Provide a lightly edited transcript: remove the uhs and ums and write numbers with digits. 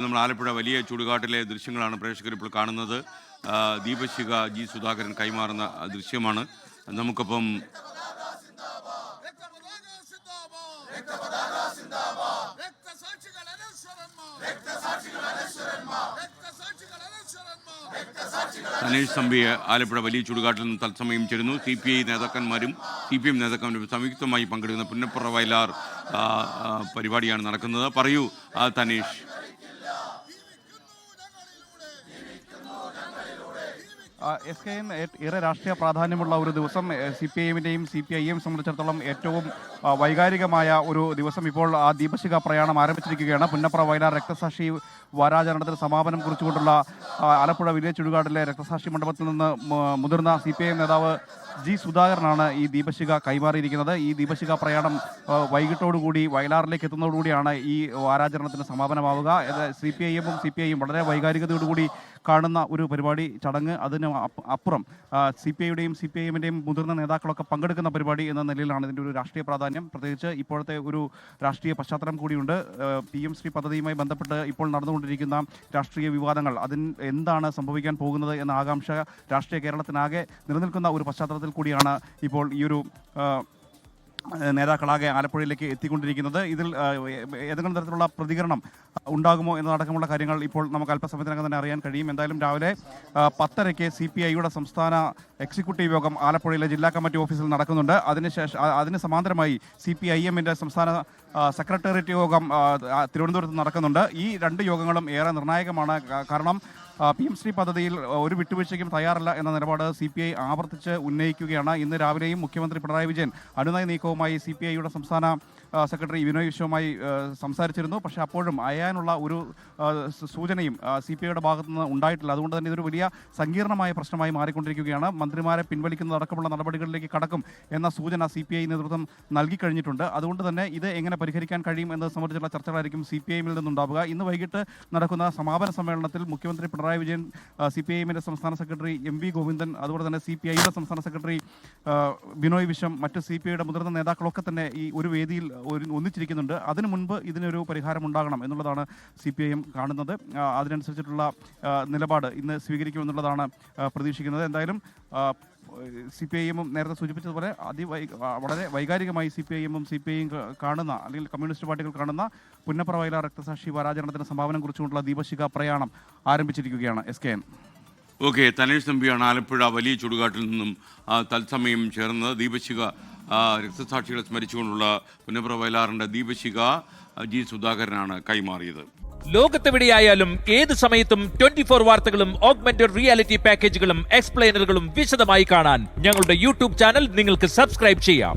നമ്മൾ ആലപ്പുഴ വലിയ ചുടുകാട്ടിലെ ദൃശ്യങ്ങളാണ് പ്രേക്ഷകർ ഇപ്പോൾ കാണുന്നത്. ദീപശിഖ ജി സുധാകരൻ കൈമാറുന്ന ദൃശ്യമാണ്. നമുക്കൊപ്പം തനേഷ് തമ്പി ആലപ്പുഴ വലിയ ചുടുകാട്ടിൽ നിന്ന് തത്സമയം ചേരുന്നു. CPI നേതാക്കന്മാരും CPM നേതാക്കന്മാരും സംയുക്തമായി പങ്കെടുക്കുന്ന പുന്നപ്ര വയലാർ പരിപാടിയാണ് നടക്കുന്നത്. പറയൂ തനേഷ്. SKN ഏറെ രാഷ്ട്രീയ പ്രാധാന്യമുള്ള ഒരു ദിവസം. CPIഎമ്മിൻ്റെയും CPIയെയും സംബന്ധിച്ചിടത്തോളം ഏറ്റവും വൈകാരികമായ ഒരു ദിവസം. ഇപ്പോൾ ആ ദീപശിഖ പ്രയാണം ആരംഭിച്ചിരിക്കുകയാണ്. പുന്നപ്ര വയലാർ രക്തസാക്ഷി വാരാചരണത്തിന് സമാപനം കുറിച്ചുകൊണ്ടുള്ള ആലപ്പുഴ വലിയ ചുടുകാട്ടിലെ രക്തസാക്ഷി മണ്ഡപത്തിൽ നിന്ന് മുതിർന്ന CPIഎം നേതാവ് ജി സുധാകരനാണ് ഈ ദീപശിഖ കൈമാറിയിരിക്കുന്നത്. ഈ ദീപശിഖ പ്രയാണം വൈകിട്ടോടുകൂടി വയലാറിലേക്ക് എത്തുന്നതോടുകൂടിയാണ് ഈ വാരാചരണത്തിന് സമാപനമാവുക. CPIഎമ്മും CPIയും വളരെ വൈകാരികതയോടുകൂടി കാണുന്ന ഒരു പരിപാടി ചടങ്ങ്. അതിന് അപ്പുറം CPIയുടെയും CPIഎമ്മിൻ്റെയും മുതിർന്ന നേതാക്കളൊക്കെ പങ്കെടുക്കുന്ന പരിപാടി എന്ന നിലയിലാണ് ഇതിൻ്റെ ഒരു രാഷ്ട്രീയ പ്രാധാന്യം. പ്രത്യേകിച്ച് ഇപ്പോഴത്തെ ഒരു രാഷ്ട്രീയ പശ്ചാത്തലം കൂടിയുണ്ട്. PM ശ്രീ പദ്ധതിയുമായി ബന്ധപ്പെട്ട് ഇപ്പോൾ നടന്നുകൊണ്ടിരിക്കുന്ന രാഷ്ട്രീയ വിവാദങ്ങൾ, അതിന് എന്താണ് സംഭവിക്കാൻ പോകുന്നത് എന്ന ആകാംക്ഷ രാഷ്ട്രീയ കേരളത്തിനാകെ നിലനിൽക്കുന്ന ഒരു പശ്ചാത്തലത്തിൽ കൂടിയാണ് ഇപ്പോൾ ഈ ഒരു നേതാക്കളാകെ ആലപ്പുഴയിലേക്ക് എത്തിക്കൊണ്ടിരിക്കുന്നത്. ഇതിൽ ഏതെങ്കിലും തരത്തിലുള്ള പ്രതികരണം ഉണ്ടാകുമോ എന്നതടക്കമുള്ള കാര്യങ്ങൾ ഇപ്പോൾ നമുക്ക് അല്പസമയത്തിനകം തന്നെ അറിയാൻ കഴിയും. എന്തായാലും രാവിലെ 10:30 CPIയുടെ സംസ്ഥാന എക്സിക്യൂട്ടീവ് യോഗം ആലപ്പുഴയിലെ ജില്ലാ കമ്മിറ്റി ഓഫീസിൽ നടക്കുന്നുണ്ട്. അതിന് സമാന്തരമായി CPIഎമ്മിൻ്റെ സംസ്ഥാന സെക്രട്ടേറിയറ്റ് യോഗം തിരുവനന്തപുരത്ത് നടക്കുന്നുണ്ട്. ഈ രണ്ട് യോഗങ്ങളും ഏറെ നിർണായകമാണ്. കാരണം PM ശ്രീ പദ്ധതിയിൽ ഒരു വിട്ടുവീഴ്ചയ്ക്കും തയ്യാറല്ല എന്ന നിലപാട് CPI ആവർത്തിച്ച് ഉന്നയിക്കുകയാണ്. ഇന്ന് രാവിലെയും മുഖ്യമന്ത്രി പിണറായി വിജയൻ അനുനയ നീക്കവുമായി CPIയുടെ സംസ്ഥാന സെക്രട്ടറി ബിനോയ് വിശ്വവുമായി സംസാരിച്ചിരുന്നു. പക്ഷേ അപ്പോഴും അയാനുള്ള ഒരു സൂചനയും CPIയുടെ ഭാഗത്തു നിന്ന് ഉണ്ടായിട്ടില്ല. അതുകൊണ്ട് തന്നെ ഇതൊരു വലിയ സങ്കീർണമായ പ്രശ്നമായി മാറിക്കൊണ്ടിരിക്കുകയാണ്. മന്ത്രിമാരെ പിൻവലിക്കുന്നതടക്കമുള്ള നടപടികളിലേക്ക് കടക്കും എന്ന സൂചന CPI നേതൃത്വം നൽകിക്കഴിഞ്ഞിട്ടുണ്ട്. അതുകൊണ്ട് തന്നെ ഇത് എങ്ങനെ പരിഹരിക്കാൻ കഴിയും എന്നത് സംബന്ധിച്ചുള്ള ചർച്ചകളായിരിക്കും CPIഎമ്മിൽ നിന്നുണ്ടാവുക. ഇന്ന് വൈകിട്ട് നടക്കുന്ന സമാപന സമ്മേളനത്തിൽ മുഖ്യമന്ത്രി പിണറായി വിജയൻ, CPIഎമ്മിൻ്റെ സംസ്ഥാന സെക്രട്ടറി MV ഗോവിന്ദൻ, അതുപോലെ തന്നെ CPIയുടെ സംസ്ഥാന സെക്രട്ടറി ബിനോയ് വിശ്വം, മറ്റ് CPIയുടെ മുതിർന്ന നേതാക്കളൊക്കെ തന്നെ ഈ ഒരു വേദിയിൽ ഒന്നിച്ചിരിക്കുന്നുണ്ട്. അതിനു മുൻപ് ഇതിനൊരു പരിഹാരം ഉണ്ടാകണം എന്നുള്ളതാണ് CPIഎം കാണുന്നത്. അതിനനുസരിച്ചിട്ടുള്ള നിലപാട് ഇന്ന് സ്വീകരിക്കുമെന്നുള്ളതാണ് പ്രതീക്ഷിക്കുന്നത്. എന്തായാലും CPIഎമ്മും നേരത്തെ സൂചിപ്പിച്ചതുപോലെ വളരെ വൈകാരികമായി CPIഎമ്മും CPIയും കാണുന്ന, അല്ലെങ്കിൽ കമ്മ്യൂണിസ്റ്റ് പാർട്ടികൾ കാണുന്ന പുന്നപ്ര വയലാർ രക്തസാക്ഷി വാരാചരണത്തിന് സമാപനം കുറിച്ചുകൊണ്ടുള്ള ദീപശിഖ പ്രയാണം ആരംഭിച്ചിരിക്കുകയാണ്. SKN. ഓക്കെ, തനേഷ് തമ്പിയാണ് ആലപ്പുഴ വലിയ ചുടുകാട്ടിൽ നിന്നും തത്സമയം ചേർന്നത്. ദീപശിഖ രക്തസാക്ഷികളെ സ്മരിച്ചുകൊണ്ടുള്ള പുന്നപ്ര വയലാറിൻ്റെ ദീപശിഖ ജി സുധാകരനാണ് കൈമാറിയത്. ലോകത്തെവിടെയായാലും ഏത് സമയത്തും 24 വാർത്തകളും ഓഗ്മെന്റഡ് റിയാലിറ്റി പാക്കേജുകളും എക്സ്പ്ലെയിനറുകളും വിശദമായി കാണാൻ ഞങ്ങളുടെ YouTube ചാനൽ നിങ്ങൾക്ക് സബ്സ്ക്രൈബ് ചെയ്യാം.